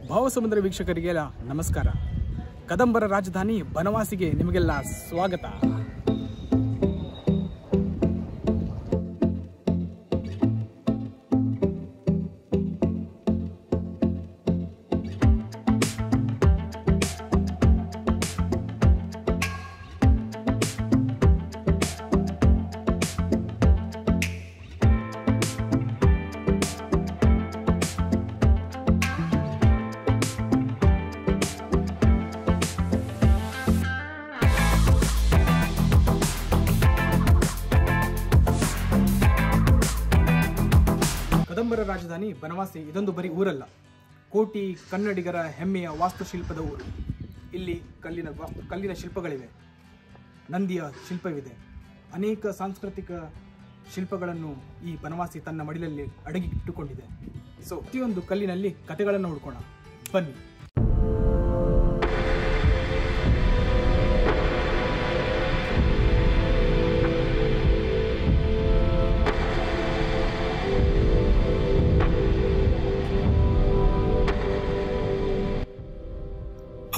ಭಾವಸಮುದ್ರ ವೀಕ್ಷಕರಿಗೆಲ್ಲ ನಮಸ್ಕಾರ. ಕದಂಬರ ರಾಜಧಾನಿ ಬನವಾಸಿಗೆ ನಿಮಗೆಲ್ಲ ಸ್ವಾಗತ. ಕದಂಬರ ರಾಜಧಾನಿ ಬನವಾಸಿ ಇದೊಂದು ಬರೀ ಊರಲ್ಲ, ಕೋಟಿ ಕನ್ನಡಿಗರ ಹೆಮ್ಮೆಯ ವಾಸ್ತುಶಿಲ್ಪದ ಊರು. ಇಲ್ಲಿ ಕಲ್ಲಿನ ಶಿಲ್ಪಗಳಿವೆ, ನಂದಿಯ ಶಿಲ್ಪವಿದೆ, ಅನೇಕ ಸಾಂಸ್ಕೃತಿಕ ಶಿಲ್ಪಗಳನ್ನು ಈ ಬನವಾಸಿ ತನ್ನ ಮಡಿಲಲ್ಲಿ ಅಡಗಿಟ್ಟುಕೊಂಡಿದೆ. ಸೊ ಪ್ರತಿಯೊಂದು ಕಲ್ಲಿನಲ್ಲಿ ಕಥೆಗಳನ್ನು ಹುಡ್ಕೋಣ, ಬನ್ನಿ.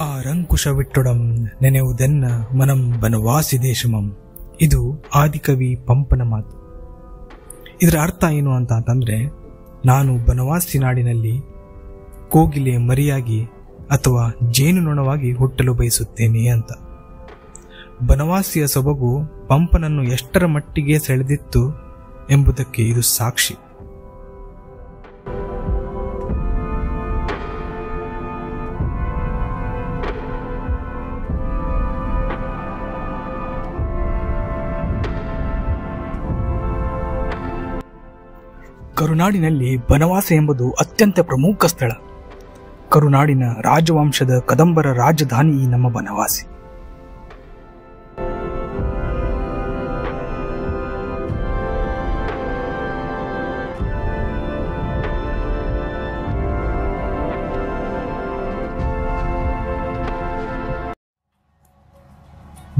ಆರಂಕುಶವಿಟ್ಟೊಡಂ ನೆನೆಯುವುದೆನ್ನ ಮನಂ ಬನವಾಸಿ ದೇಶಮಂ. ಇದು ಆದಿಕವಿ ಪಂಪನ ಮಾತು. ಇದರ ಅರ್ಥ ಏನು ಅಂತಂದ್ರೆ, ನಾನು ಬನವಾಸಿ ನಾಡಿನಲ್ಲಿ ಕೋಗಿಲೆ ಮರಿಯಾಗಿ ಅಥವಾ ಜೇನುನೊಣವಾಗಿ ಹುಟ್ಟಲು ಬಯಸುತ್ತೇನೆ ಅಂತ. ಬನವಾಸಿಯ ಸೊಬಗು ಪಂಪನನ್ನು ಎಷ್ಟರ ಮಟ್ಟಿಗೆ ಸೆಳೆದಿತ್ತು ಎಂಬುದಕ್ಕೆ ಇದು ಸಾಕ್ಷಿ. ಕರುನಾಡಿನಲ್ಲಿ ಬನವಾಸಿ ಎಂಬುದು ಅತ್ಯಂತ ಪ್ರಮುಖ ಸ್ಥಳ. ಕರುನಾಡಿನ ರಾಜವಂಶದ ಕದಂಬರ ರಾಜಧಾನಿ ನಮ್ಮ ಬನವಾಸಿ.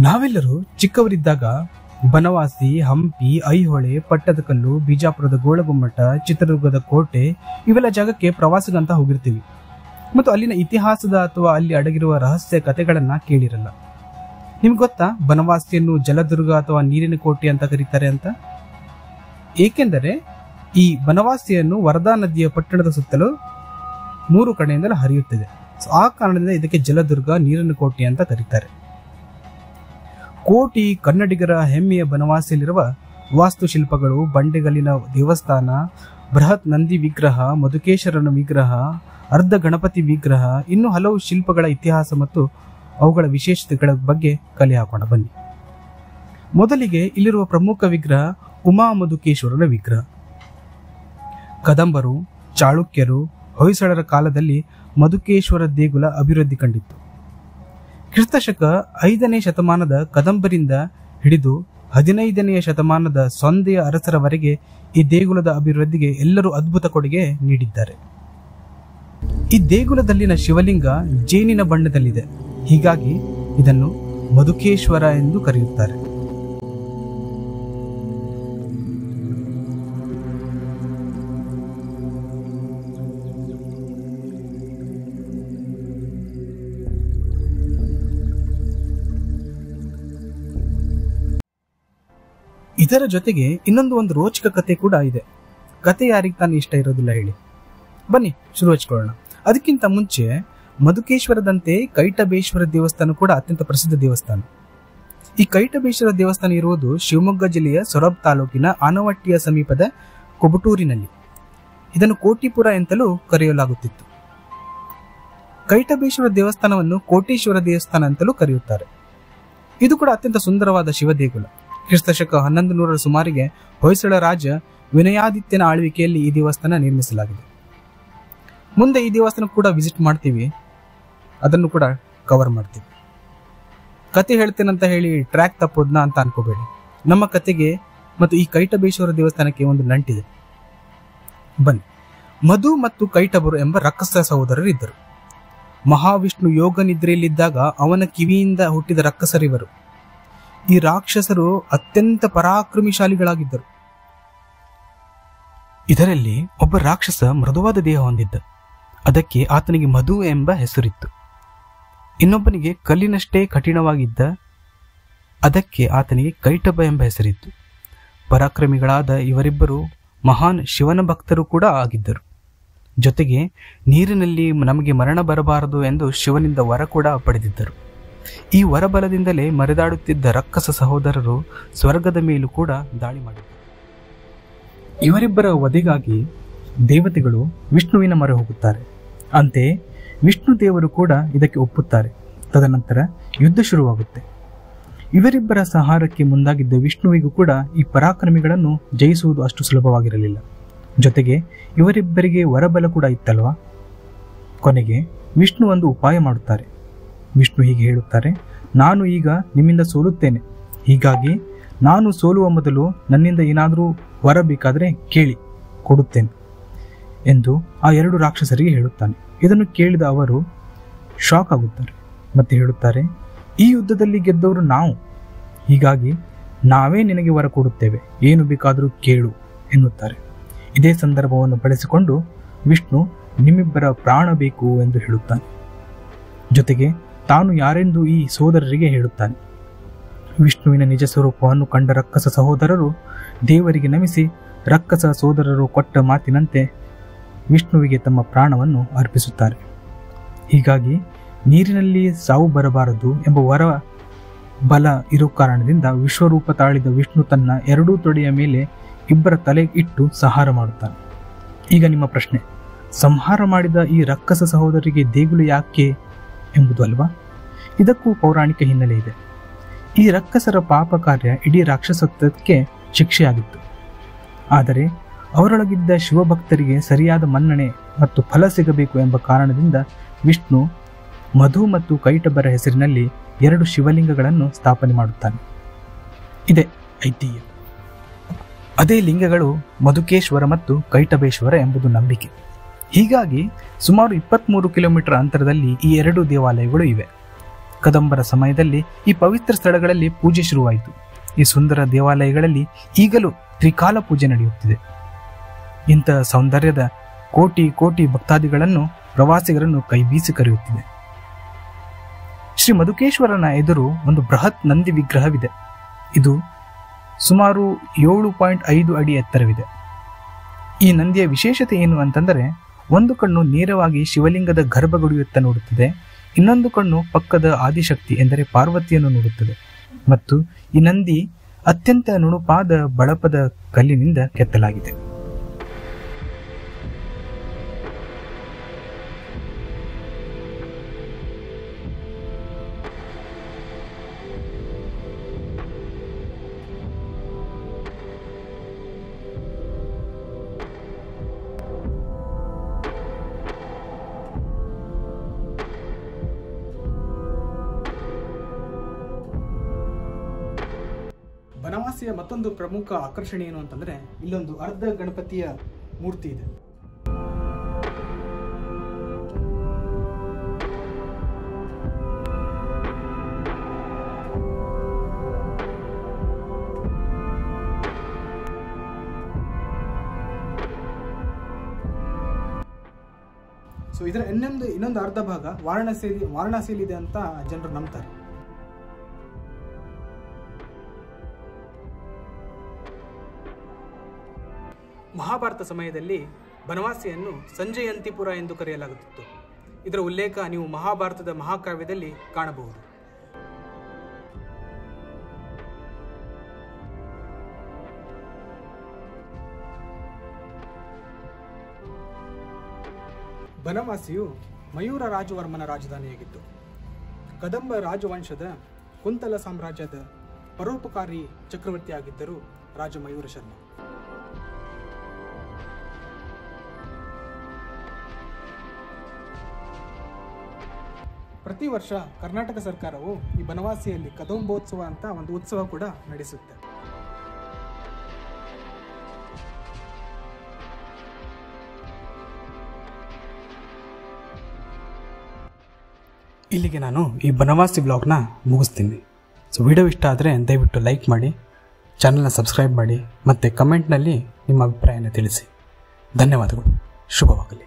ನಾವೆಲ್ಲರೂ ಚಿಕ್ಕವರಿದ್ದಾಗ ಬನವಾಸಿ, ಹಂಪಿ, ಐಹೊಳೆ, ಪಟ್ಟದಕಲ್ಲು, ಬಿಜಾಪುರದ ಗೋಳಗುಮ್ಮಟ, ಚಿತ್ರದುರ್ಗದ ಕೋಟೆ ಇವೆಲ್ಲ ಜಾಗಕ್ಕೆ ಪ್ರವಾಸಗಂತ ಹೋಗಿರ್ತೀವಿ ಮತ್ತು ಅಲ್ಲಿನ ಇತಿಹಾಸದ ಅಥವಾ ಅಲ್ಲಿ ಅಡಗಿರುವ ರಹಸ್ಯ ಕಥೆಗಳನ್ನ ಕೇಳಿರಲ್ಲ. ನಿಮ್ಗೆ ಗೊತ್ತಾ ಬನವಾಸಿಯನ್ನು ಜಲದುರ್ಗ ಅಥವಾ ನೀರಿನ ಕೋಟೆ ಅಂತ ಕರೀತಾರೆ ಅಂತ? ಏಕೆಂದರೆ ಈ ಬನವಾಸಿಯನ್ನು ವರದಾ ನದಿಯ ಪಟ್ಟಣದ ಸುತ್ತಲೂ 3 ಕಡೆಯಿಂದಲೂ ಹರಿಯುತ್ತದೆ. ಆ ಕಾರಣದಿಂದ ಇದಕ್ಕೆ ಜಲದುರ್ಗ, ನೀರಿನ ಕೋಟೆ ಅಂತ ಕರೀತಾರೆ. ಕೋಟಿ ಕನ್ನಡಿಗರ ಹೆಮ್ಮೆಯ ಬನವಾಸಿಯಲ್ಲಿರುವ ವಾಸ್ತುಶಿಲ್ಪಗಳು, ಬಂಡೆಗಲ್ಲಿನ ದೇವಸ್ಥಾನ, ಬೃಹತ್ ನಂದಿ ವಿಗ್ರಹ, ಮಧುಕೇಶ್ವರನ ವಿಗ್ರಹ, ಅರ್ಧ ಗಣಪತಿ ವಿಗ್ರಹ, ಇನ್ನೂ ಹಲವು ಶಿಲ್ಪಗಳ ಇತಿಹಾಸ ಮತ್ತು ಅವುಗಳ ವಿಶೇಷತೆಗಳ ಬಗ್ಗೆ ಕಲೆ ಹಾಕೋಣ ಬನ್ನಿ. ಮೊದಲಿಗೆ ಇಲ್ಲಿರುವ ಪ್ರಮುಖ ವಿಗ್ರಹ ಉಮಾ ಮಧುಕೇಶ್ವರನ ವಿಗ್ರಹ. ಕದಂಬರು, ಚಾಳುಕ್ಯರು, ಹೊಯ್ಸಳರ ಕಾಲದಲ್ಲಿ ಮಧುಕೇಶ್ವರ ದೇಗುಲ ಅಭಿವೃದ್ಧಿ ಕಂಡಿತ್ತು. ಕ್ರಿಸ್ತಶಕ 5ನೇ ಶತಮಾನದ ಕದಂಬರಿಂದ ಹಿಡಿದು 15ನೇ ಶತಮಾನದ ಸೊಂದೆಯ ಅರಸರವರೆಗೆ ಈ ದೇಗುಲದ ಅಭಿವೃದ್ಧಿಗೆ ಎಲ್ಲರೂ ಅದ್ಭುತ ಕೊಡುಗೆ ನೀಡಿದ್ದಾರೆ. ಈ ದೇಗುಲದಲ್ಲಿನ ಶಿವಲಿಂಗ ಜೇನಿನ ಬಣ್ಣದಲ್ಲಿದೆ, ಹೀಗಾಗಿ ಇದನ್ನು ಮಧುಕೇಶ್ವರ ಎಂದು ಕರೆಯುತ್ತಾರೆ. ಇದರ ಜೊತೆಗೆ ಇನ್ನೊಂದು ರೋಚಕ ಕತೆ ಕೂಡ ಇದೆ. ಕತೆ ಯಾರಿಗೆ ತಾನು ಇಷ್ಟ ಇರೋದಿಲ್ಲ ಹೇಳಿ? ಬನ್ನಿ ಶುರು ಹಚ್ಕೊಳ್ಳೋಣ. ಅದಕ್ಕಿಂತ ಮುಂಚೆ ಮಧುಕೇಶ್ವರದಂತೆ ಕೈಟಬೇಶ್ವರ ದೇವಸ್ಥಾನ ಕೂಡ ಅತ್ಯಂತ ಪ್ರಸಿದ್ಧ ದೇವಸ್ಥಾನ. ಈ ಕೈಟಬೇಶ್ವರ ದೇವಸ್ಥಾನ ಇರುವುದು ಶಿವಮೊಗ್ಗ ಜಿಲ್ಲೆಯ ಸೊರಬ ತಾಲೂಕಿನ ಆನವಟ್ಟಿಯ ಸಮೀಪದ ಕೊಬಟೂರಿನಲ್ಲಿ. ಇದನ್ನು ಕೋಟಿಪುರ ಎಂತಲೂ ಕರೆಯಲಾಗುತ್ತಿತ್ತು. ಕೈಟಬೇಶ್ವರ ದೇವಸ್ಥಾನವನ್ನು ಕೋಟೇಶ್ವರ ದೇವಸ್ಥಾನ ಅಂತಲೂ ಕರೆಯುತ್ತಾರೆ. ಇದು ಕೂಡ ಅತ್ಯಂತ ಸುಂದರವಾದ ಶಿವ ದೇಗುಲ. ಕ್ರಿಸ್ತಶಕ 1100ರ ಸುಮಾರಿಗೆ ಹೊಯ್ಸಳ ರಾಜ ವಿನಯಾದಿತ್ಯನ ಆಳ್ವಿಕೆಯಲ್ಲಿ ಈ ದೇವಸ್ಥಾನ ನಿರ್ಮಿಸಲಾಗಿದೆ. ಮುಂದೆ ಈ ದೇವಸ್ಥಾನ ಕೂಡ ವಿಸಿಟ್ ಮಾಡ್ತೀವಿ, ಅದನ್ನು ಕೂಡ ಕವರ್ ಮಾಡ್ತೀವಿ. ಕತೆ ಹೇಳ್ತೇನಂತ ಹೇಳಿ ಟ್ರ್ಯಾಕ್ ತಪ್ಪೋದ್ನ ಅಂತ ಅನ್ಕೋಬೇಡಿ. ನಮ್ಮ ಕತೆಗೆ ಮತ್ತು ಈ ಕೈಟಬೇಶ್ವರ ದೇವಸ್ಥಾನಕ್ಕೆ ಒಂದು ನಂಟಿದೆ. ಬನ್ನಿ. ಮಧು ಮತ್ತು ಕೈಟಬರು ಎಂಬ ರಕ್ಕಸ ಸಹೋದರರಿದ್ದರು. ಮಹಾವಿಷ್ಣು ಯೋಗ ನಿದ್ರೆಯಲ್ಲಿದ್ದಾಗ ಅವನ ಕಿವಿಯಿಂದ ಹುಟ್ಟಿದ ರಕ್ಕಸರಿವರು. ಈ ರಾಕ್ಷಸರು ಅತ್ಯಂತ ಅದಕ್ಕೆ ಆತನಿಗೆ ಮಧು ಎಂಬ ಹೆಸರಿತ್ತು. ಇನ್ನೊಬ್ಬನಿಗೆ ಕಲ್ಲಿನಷ್ಟೇ ಕಠಿಣವಾಗಿದ್ದ ಅದಕ್ಕೆ ಆತನಿಗೆ ಕೈಟಭ ಎಂಬ ಹೆಸರಿತ್ತು. ಪರಾಕ್ರಮಿಗಳಾದ ಇವರಿಬ್ಬರು ಮಹಾನ್ ಶಿವನ ಭಕ್ತರು ಕೂಡ ಆಗಿದ್ದರು. ಜೊತೆಗೆ ನೀರಿನಲ್ಲಿ ನಮಗೆ ಮರಣ ಬರಬಾರದು ಎಂದು ಶಿವನಿಂದ ವರ ಕೂಡ ಪಡೆದಿದ್ದರು. ಈ ವರಬಲದಿಂದಲೇ ಮರೆದಾಡುತ್ತಿದ್ದ ರಕ್ಕಸ ಸಹೋದರರು ಸ್ವರ್ಗದ ಮೇಲೂ ಕೂಡ ದಾಳಿ ಮಾಡಿದರು. ಇವರಿಬ್ಬರ ವಧೆಗಾಗಿ ದೇವತೆಗಳು ವಿಷ್ಣುವಿನ ಮೊರೆ ಹೋಗುತ್ತಾರೆ. ಅಂತೆಯೇ ವಿಷ್ಣು ದೇವರು ಕೂಡ ಇದಕ್ಕೆ ಒಪ್ಪುತ್ತಾರೆ. ತದನಂತರ ಯುದ್ಧ ಶುರುವಾಗುತ್ತೆ. ಇವರಿಬ್ಬರ ಸಂಹಾರಕ್ಕೆ ಮುಂದಾಗಿದ್ದ ವಿಷ್ಣುವಿಗೂ ಕೂಡ ಈ ಪರಾಕ್ರಮಿಗಳನ್ನು ಜಯಿಸುವುದು ಅಷ್ಟು ಸುಲಭವಾಗಿರಲಿಲ್ಲ. ಜೊತೆಗೆ ಇವರಿಬ್ಬರಿಗೆ ವರಬಲ ಕೂಡ ಇತ್ತಲ್ವಾ. ಕೊನೆಗೆ ವಿಷ್ಣು ಒಂದು ಉಪಾಯ ಮಾಡುತ್ತಾರೆ. ವಿಷ್ಣು ಹೀಗೆ ಹೇಳುತ್ತಾರೆ, ನಾನು ಈಗ ನಿಮ್ಮಿಂದ ಸೋಲುತ್ತೇನೆ, ಹೀಗಾಗಿ ನಾನು ಸೋಲುವ ಮೊದಲು ನನ್ನಿಂದ ಏನಾದರೂ ವರ ಬೇಕಾದರೆ ಕೇಳಿ, ಕೊಡುತ್ತೇನೆ ಎಂದು ಆ ಎರಡು ರಾಕ್ಷಸರಿಗೆ ಹೇಳುತ್ತಾನೆ. ಇದನ್ನು ಕೇಳಿದ ಅವರು ಶಾಕ್ ಆಗುತ್ತಾರೆ ಮತ್ತೆ ಹೇಳುತ್ತಾರೆ, ಈ ಯುದ್ಧದಲ್ಲಿ ಗೆದ್ದವರು ನಾವು, ಹೀಗಾಗಿ ನಾವೇ ನಿನಗೆ ವರ ಕೊಡುತ್ತೇವೆ, ಏನು ಬೇಕಾದರೂ ಕೇಳು ಎನ್ನುತ್ತಾರೆ. ಇದೇ ಸಂದರ್ಭವನ್ನು ಬಳಸಿಕೊಂಡು ವಿಷ್ಣು ನಿಮ್ಮಿಬ್ಬರ ಪ್ರಾಣ ಬೇಕು ಎಂದು ಹೇಳುತ್ತಾನೆ. ಜೊತೆಗೆ ತಾನು ಯಾರೆಂದು ಈ ಸೋದರರಿಗೆ ಹೇಳುತ್ತಾನೆ. ವಿಷ್ಣುವಿನ ನಿಜ ಸ್ವರೂಪವನ್ನು ಕಂಡ ರಕ್ಕಸ ಸಹೋದರರು ದೇವರಿಗೆ ನಮಿಸಿ ರಕ್ಕಸ ಸೋದರರು ಕೊಟ್ಟ ಮಾತಿನಂತೆ ವಿಷ್ಣುವಿಗೆ ತಮ್ಮ ಪ್ರಾಣವನ್ನು ಅರ್ಪಿಸುತ್ತಾರೆ. ಹೀಗಾಗಿ ನೀರಿನಲ್ಲಿ ಸಾವು ಬರಬಾರದು ಎಂಬ ವರ ಬಲ ಇರೋ ಕಾರಣದಿಂದ ವಿಶ್ವರೂಪ ತಾಳಿದ ವಿಷ್ಣು ತನ್ನ ಎರಡೂ ತೊಡೆಯ ಮೇಲೆ ಇಬ್ಬರ ತಲೆ ಇಟ್ಟು ಸಂಹಾರ ಮಾಡುತ್ತಾನೆ. ಈಗ ನಿಮ್ಮ ಪ್ರಶ್ನೆ, ಸಂಹಾರ ಮಾಡಿದ ಈ ರಕ್ಕಸ ಸಹೋದರಿಗೆ ದೇಗುಲ ಯಾಕೆ ಎಂಬುದು ಅಲ್ವಾ? ಇದಕ್ಕೂ ಪೌರಾಣಿಕ ಹಿನ್ನೆಲೆ ಇದೆ. ಈ ರಕ್ಕಸರ ಪಾಪ ಕಾರ್ಯ ಇಡೀ ರಾಕ್ಷಸತ್ವಕ್ಕೆ ಶಿಕ್ಷೆಯಾಗಿತ್ತು. ಆದರೆ ಅವರೊಳಗಿದ್ದ ಶಿವಭಕ್ತರಿಗೆ ಸರಿಯಾದ ಮನ್ನಣೆ ಮತ್ತು ಫಲ ಸಿಗಬೇಕು ಎಂಬ ಕಾರಣದಿಂದ ವಿಷ್ಣು ಮಧು ಮತ್ತು ಕೈಟಭರ ಹೆಸರಿನಲ್ಲಿ ಎರಡು ಶಿವಲಿಂಗಗಳನ್ನು ಸ್ಥಾಪನೆ ಮಾಡುತ್ತಾನೆ. ಇದೆ ಐತಿಹ್ಯ. ಅದೇ ಲಿಂಗಗಳು ಮಧುಕೇಶ್ವರ ಮತ್ತು ಕೈಟಭೇಶ್ವರ ಎಂಬುದು ನಂಬಿಕೆ. ಹೀಗಾಗಿ ಸುಮಾರು 23 ಕಿಲೋಮೀಟರ್ ಅಂತರದಲ್ಲಿ ಈ ಎರಡು ದೇವಾಲಯಗಳು ಇವೆ. ಕದಂಬರ ಸಮಯದಲ್ಲಿ ಈ ಪವಿತ್ರ ಸ್ಥಳಗಳಲ್ಲಿ ಪೂಜೆ ಶುರುವಾಯಿತು. ಈ ಸುಂದರ ದೇವಾಲಯಗಳಲ್ಲಿ ಈಗಲೂ ತ್ರಿಕಾಲ ಪೂಜೆ ನಡೆಯುತ್ತಿದೆ. ಇಂಥ ಸೌಂದರ್ಯದ ಕೋಟಿ ಕೋಟಿ ಭಕ್ತಾದಿಗಳನ್ನು ಪ್ರವಾಸಿಗರನ್ನು ಕೈ ಬೀಸಿ ಕರೆಯುತ್ತಿದೆ. ಶ್ರೀ ಮಧುಕೇಶ್ವರನ ಎದುರು ಒಂದು ಬೃಹತ್ ನಂದಿ ವಿಗ್ರಹವಿದೆ. ಇದು ಸುಮಾರು 7.5 ಅಡಿ ಎತ್ತರವಿದೆ. ಈ ನಂದಿಯ ವಿಶೇಷತೆ ಏನು ಅಂತಂದರೆ, ಒಂದು ಕಣ್ಣು ನೇರವಾಗಿ ಶಿವಲಿಂಗದ ಗರ್ಭಗುಡಿಯತ್ತ ನೋಡುತ್ತದೆ, ಇನ್ನೊಂದು ಕಣ್ಣು ಪಕ್ಕದ ಆದಿಶಕ್ತಿ ಎಂದರೆ ಪಾರ್ವತಿಯನ್ನು ನೋಡುತ್ತದೆ. ಮತ್ತು ಈ ನಂದಿ ಅತ್ಯಂತ ನುಣುಪಾದ ಬಳಪದ ಕಲ್ಲಿನಿಂದ ಕೆತ್ತಲಾಗಿದೆ. ಬನವಾಸಿಯ ಮತ್ತೊಂದು ಪ್ರಮುಖ ಆಕರ್ಷಣೆ ಏನು ಅಂತಂದ್ರೆ, ಇಲ್ಲೊಂದು ಅರ್ಧ ಗಣಪತಿಯ ಮೂರ್ತಿ ಇದೆ. ಸೊ ಇದರ ಇನ್ನೊಂದು ಅರ್ಧ ಭಾಗ ವಾರಣಾಸಿಯಲ್ಲಿದೆ ಅಂತ ಜನರು ನಂಬ್ತಾರೆ. ಮಹಾಭಾರತ ಸಮಯದಲ್ಲಿ ಬನವಾಸಿಯನ್ನು ಸಂಜಯಂತಿಪುರ ಎಂದು ಕರೆಯಲಾಗುತ್ತಿತ್ತು. ಇದರ ಉಲ್ಲೇಖ ನೀವು ಮಹಾಭಾರತದ ಮಹಾಕಾವ್ಯದಲ್ಲಿ ಕಾಣಬಹುದು. ಬನವಾಸಿಯು ಮಯೂರ ರಾಜವರ್ಮನ ರಾಜಧಾನಿಯಾಗಿತ್ತು. ಕದಂಬ ರಾಜವಂಶದ ಕುಂತಲ ಸಾಮ್ರಾಜ್ಯದ ಪರೋಪಕಾರಿ ಚಕ್ರವರ್ತಿಯಾಗಿದ್ದರು ರಾಜ ಮಯೂರ ಶರ್ಮ. ಪ್ರತಿ ವರ್ಷ ಕರ್ನಾಟಕ ಸರ್ಕಾರವು ಈ ಬನವಾಸಿಯಲ್ಲಿ ಕದಂಬೋತ್ಸವ ಅಂತ ಒಂದು ಉತ್ಸವ ಕೂಡ ನಡೆಸುತ್ತೆ. ಇಲ್ಲಿಗೆ ನಾನು ಈ ಬನವಾಸಿ ವ್ಲಾಗ್ನ ಮುಗಿಸ್ತೀನಿ. ಸೊ ವಿಡಿಯೋ ಇಷ್ಟ ಆದರೆ ದಯವಿಟ್ಟು ಲೈಕ್ ಮಾಡಿ, ಚಾನಲ್ನ ಸಬ್ಸ್ಕ್ರೈಬ್ ಮಾಡಿ ಮತ್ತು ಕಮೆಂಟ್ನಲ್ಲಿ ನಿಮ್ಮ ಅಭಿಪ್ರಾಯನ ತಿಳಿಸಿ. ಧನ್ಯವಾದಗಳು. ಶುಭವಾಗಲಿ.